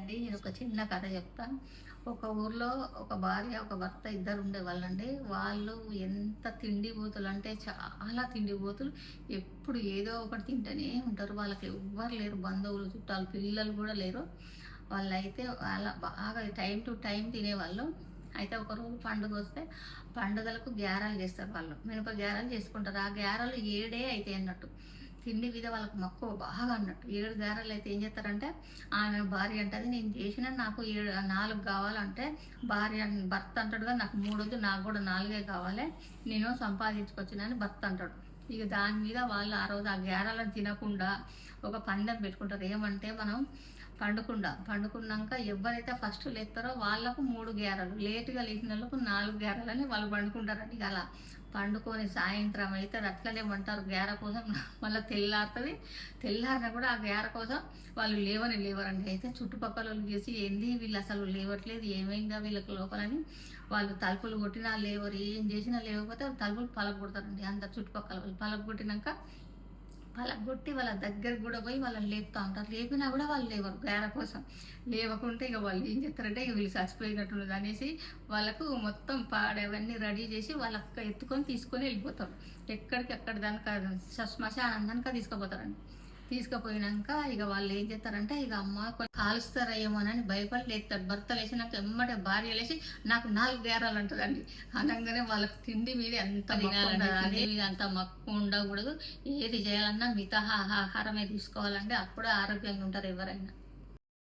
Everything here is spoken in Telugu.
అండి. నేను ఒక చిన్న కథ చెప్తాను. ఒక ఊర్లో ఒక భార్య, ఒక భర్త ఇద్దరు ఉండేవాళ్ళండి. వాళ్ళు ఎంత తిండిపోతులంటే చాలా తిండిపోతులు. ఎప్పుడు ఏదో ఒకటి తింటూనే ఉంటారు. వాళ్ళకి ఎవ్వరు లేరు. బంధువులు, చుట్టాలు, పిల్లలు కూడా లేరు. వాళ్ళైతే అలా బాగా టైం టు టైం తినేవాళ్ళు. అయితే ఒకరోజు పండుగొస్తే పండుగలకు గ్యారాలు చేస్తారు వాళ్ళు. మినప గ్యారాలు చేసుకుంటారు. ఆ గ్యారాలు 7 అయితాయి అన్నట్టు. తిండి మీద వాళ్ళకి మక్కువ బాగా అన్నట్టు. 7 గారెలు అయితే ఏం చేస్తారంటే, ఆమె భార్య అంటది నేను చేసిన నాకు 4 కావాలంటే, భర్త అంటాడుగా నాకు 3 వద్దు నాకు కూడా 4 కావాలి, నేను సంపాదించుకొచ్చినని భర్త అంటాడు. ఇక దాని మీద వాళ్ళు ఆ రోజు ఆ గ్యారెలను తినకుండా ఒక పందెం పెట్టుకుంటారు. ఏమంటే మనం పండుకున్నాక ఎవరైతే ఫస్ట్ లేస్తారో వాళ్ళకు 3 గ్యారెలు, లేటుగా లేచిన వాళ్ళకు 4 గ్యారెలని వాళ్ళు పండుకుంటారండి. ఇక అలా పండుకొని సాయంత్రం అయితే అట్లనే అంటారు గ్యార కోసం. మళ్ళీ తెల్లారినా కూడా ఆ గ్యార కోసం వాళ్ళు లేవరండి. అయితే చుట్టుపక్కల వాళ్ళు చేసి ఏంది వీళ్ళు అసలు లేవట్లేదు, ఏమైందా వీళ్ళకి లోపలని వాళ్ళు తలుపులు కొట్టినా లేవరు, ఏం చేసినా లేకపోతే తలుపులు పలగొడతారండి. అంత చుట్టుపక్కల వాళ్ళు పలగొట్టినాక పలగొట్టి వాళ్ళ దగ్గరికి కూడా పోయి వాళ్ళని లేపుతా ఉంటారు. లేపినా కూడా వాళ్ళు లేవరు గ్యార కోసం. లేవకుంటే ఇక వాళ్ళు ఏం చేస్తారంటే ఇక వీళ్ళు చచ్చిపోయినట్టున్నది అనేసి వాళ్ళకు మొత్తం పాడేవన్నీ రెడీ చేసి వాళ్ళకి ఎత్తుకొని తీసుకొని వెళ్ళిపోతారు. ఎక్కడికి ఎక్కడ దానిక శ్మశానం దానిక తీసుకుపోతారండి. తీసుకుపోయినాక ఇక వాళ్ళు ఏం చేస్తారంటే ఇక అమ్మ కొంచెం కాలుస్తారేమోనని భయపడి లేస్తారు. భర్త లేచినాక ఎమ్మటే భార్య లేచి నాకు 4 గేరాలు అంటదండి. అనగానే వాళ్ళకి తిండి మీద ఎంత తిండి మీద అంత మక్కువ ఉండకూడదు. ఏది చేయాలన్నా మిత ఆహారమే తీసుకోవాలంటే అప్పుడే ఆరోగ్యంగా ఉంటారు ఎవరైనా.